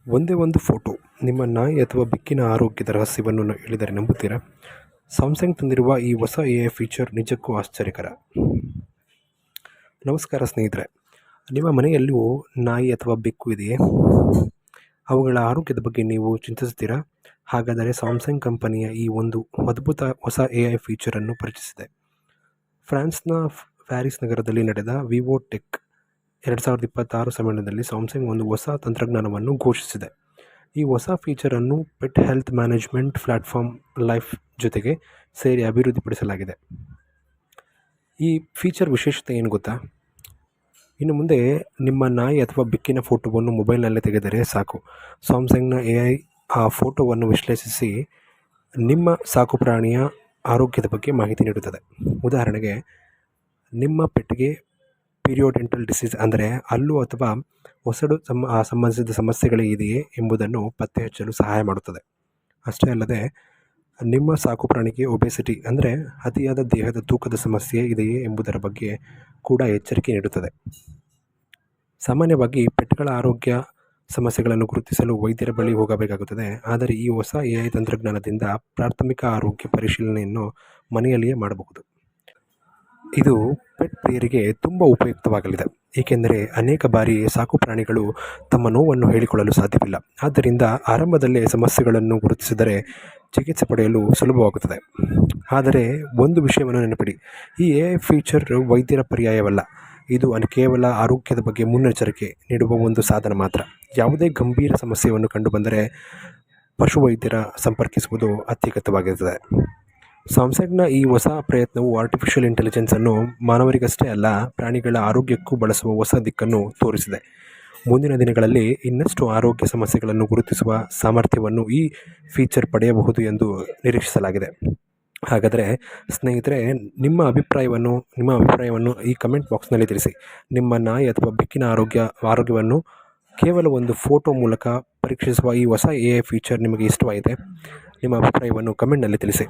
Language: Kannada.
ಒಂದೇ ಒಂದು ಫೋಟೋ ನಿಮ್ಮ ನಾಯಿ ಅಥವಾ ಬೆಕ್ಕಿನ ಆರೋಗ್ಯದ ರಹಸ್ಯವನ್ನು ಹೇಳಿದರೆ ನಂಬುತ್ತೀರಾ? ಸ್ಯಾಮ್ಸಂಗ್ ತಂದಿರುವ ಈ ಹೊಸ AI ಫೀಚರ್ ನಿಜಕ್ಕೂ ಆಶ್ಚರ್ಯಕರ. ನಮಸ್ಕಾರ ಸ್ನೇಹಿತರೆ, ನಿಮ್ಮ ಮನೆಯಲ್ಲೂ ನಾಯಿ ಅಥವಾ ಬೆಕ್ಕು ಇದೆಯೇ? ಅವುಗಳ ಆರೋಗ್ಯದ ಬಗ್ಗೆ ನೀವು ಚಿಂತಿಸುತ್ತೀರಾ? ಹಾಗಾದರೆ ಸ್ಯಾಮ್ಸಂಗ್ ಕಂಪನಿಯ ಈ ಒಂದು ಅದ್ಭುತ ಹೊಸ AI ಫೀಚರನ್ನು ಪರಿಚಯಿಸಿದೆ. ಫ್ರಾನ್ಸ್ನ ಪ್ಯಾರಿಸ್ ನಗರದಲ್ಲಿ ನಡೆದ ವಿವೋ ಟೆಕ್ 2026 ಸಮ್ಮೇಳನದಲ್ಲಿ ಸ್ಯಾಮ್ಸಂಗ್ ಒಂದು ಹೊಸ ತಂತ್ರಜ್ಞಾನವನ್ನು ಘೋಷಿಸಿದೆ. ಈ ಹೊಸ ಫೀಚರನ್ನು pet health management platform life ಜೊತೆಗೆ ಸೇರಿ ಅಭಿವೃದ್ಧಿಪಡಿಸಲಾಗಿದೆ. ಈ ಫೀಚರ್ ವಿಶೇಷತೆ ಏನು ಗೊತ್ತಾ? ಇನ್ನು ಮುಂದೆ ನಿಮ್ಮ ನಾಯಿ ಅಥವಾ ಬೆಕ್ಕಿನ ಫೋಟೋವನ್ನು ಮೊಬೈಲ್ನಲ್ಲೇ ತೆಗೆದರೆ ಸಾಕು, ಸ್ಯಾಮ್ಸಂಗ್ನ AI ಆ ಫೋಟೋವನ್ನು ವಿಶ್ಲೇಷಿಸಿ ನಿಮ್ಮ ಸಾಕುಪ್ರಾಣಿಯ ಆರೋಗ್ಯದ ಬಗ್ಗೆ ಮಾಹಿತಿ ನೀಡುತ್ತದೆ. ಉದಾಹರಣೆಗೆ, ನಿಮ್ಮ ಪೆಟ್ಗೆ ಪೀರಿಯೋಡೆಂಟಲ್ ಡಿಸೀಸ್ ಅಂದರೆ ಹಲ್ಲು ಅಥವಾ ಒಸಡು ಸಂಬಂಧಿಸಿದ ಸಮಸ್ಯೆಗಳಿದೆಯೇ ಎಂಬುದನ್ನು ಪತ್ತೆ ಹಚ್ಚಲು ಸಹಾಯ ಮಾಡುತ್ತದೆ. ಅಷ್ಟೇ ಅಲ್ಲದೆ, ನಿಮ್ಮ ಸಾಕುಪ್ರಾಣಿಗೆ ಒಬೆಸಿಟಿ ಅಂದರೆ ಅತಿಯಾದ ದೇಹದ ತೂಕದ ಸಮಸ್ಯೆ ಇದೆಯೇ ಎಂಬುದರ ಬಗ್ಗೆ ಕೂಡ ಎಚ್ಚರಿಕೆ ನೀಡುತ್ತದೆ. ಸಾಮಾನ್ಯವಾಗಿ ಪೆಟ್ಗಳ ಆರೋಗ್ಯ ಸಮಸ್ಯೆಗಳನ್ನು ಗುರುತಿಸಲು ವೈದ್ಯರ ಬಳಿ ಹೋಗಬೇಕಾಗುತ್ತದೆ. ಆದರೆ ಈ ಹೊಸ AI ತಂತ್ರಜ್ಞಾನದಿಂದ ಪ್ರಾಥಮಿಕ ಆರೋಗ್ಯ ಪರಿಶೀಲನೆಯನ್ನು ಮನೆಯಲ್ಲಿಯೇ ಮಾಡಬಹುದು. ಇದು ಪೆಟ್ ಪ್ರಿಯರಿಗೆ ತುಂಬ ಉಪಯುಕ್ತವಾಗಲಿದೆ, ಏಕೆಂದರೆ ಅನೇಕ ಬಾರಿ ಸಾಕುಪ್ರಾಣಿಗಳು ತಮ್ಮ ನೋವನ್ನು ಹೇಳಿಕೊಳ್ಳಲು ಸಾಧ್ಯವಿಲ್ಲ. ಆದ್ದರಿಂದ ಆರಂಭದಲ್ಲೇ ಸಮಸ್ಯೆಗಳನ್ನು ಗುರುತಿಸಿದರೆ ಚಿಕಿತ್ಸೆ ಪಡೆಯಲು ಸುಲಭವಾಗುತ್ತದೆ. ಆದರೆ ಒಂದು ವಿಷಯವನ್ನು ನೆನಪಿಡಿ, ಈ AI ಫೀಚರ್ ವೈದ್ಯರ ಪರ್ಯಾಯವಲ್ಲ. ಇದು ಕೇವಲ ಆರೋಗ್ಯದ ಬಗ್ಗೆ ಮುನ್ನೆಚ್ಚರಿಕೆ ನೀಡುವ ಒಂದು ಸಾಧನ ಮಾತ್ರ. ಯಾವುದೇ ಗಂಭೀರ ಸಮಸ್ಯೆಯನ್ನು ಕಂಡುಬಂದರೆ ಪಶುವೈದ್ಯರ ಸಂಪರ್ಕಿಸುವುದು ಅತ್ಯಗತ್ಯವಾಗಿರುತ್ತದೆ. ಸ್ಯಾಮ್ಸಂಗ್ನ ಈ ಹೊಸ ಪ್ರಯತ್ನವು ಆರ್ಟಿಫಿಷಿಯಲ್ ಇಂಟೆಲಿಜೆನ್ಸನ್ನು ಮಾನವರಿಗಷ್ಟೇ ಅಲ್ಲ, ಪ್ರಾಣಿಗಳ ಆರೋಗ್ಯಕ್ಕೂ ಬಳಸುವ ಹೊಸ ದಿಕ್ಕನ್ನು ತೋರಿಸಿದೆ. ಮುಂದಿನ ದಿನಗಳಲ್ಲಿ ಇನ್ನಷ್ಟು ಆರೋಗ್ಯ ಸಮಸ್ಯೆಗಳನ್ನು ಗುರುತಿಸುವ ಸಾಮರ್ಥ್ಯವನ್ನು ಈ ಫೀಚರ್ ಪಡೆಯಬಹುದು ಎಂದು ನಿರೀಕ್ಷಿಸಲಾಗಿದೆ. ಹಾಗಾದರೆ ಸ್ನೇಹಿತರೆ, ನಿಮ್ಮ ಅಭಿಪ್ರಾಯವನ್ನು ಈ ಕಮೆಂಟ್ ಬಾಕ್ಸ್ನಲ್ಲಿ ತಿಳಿಸಿ. ನಿಮ್ಮ ನಾಯಿ ಅಥವಾ ಬೆಕ್ಕಿನ ಆರೋಗ್ಯವನ್ನು ಕೇವಲ ಒಂದು ಫೋಟೋ ಮೂಲಕ ಪರೀಕ್ಷಿಸುವ ಈ ಹೊಸ AI ಫೀಚರ್ ನಿಮಗೆ ಇಷ್ಟವಾಗಿದೆ? ನಿಮ್ಮ ಅಭಿಪ್ರಾಯವನ್ನು ಕಮೆಂಟ್ನಲ್ಲಿ ತಿಳಿಸಿ.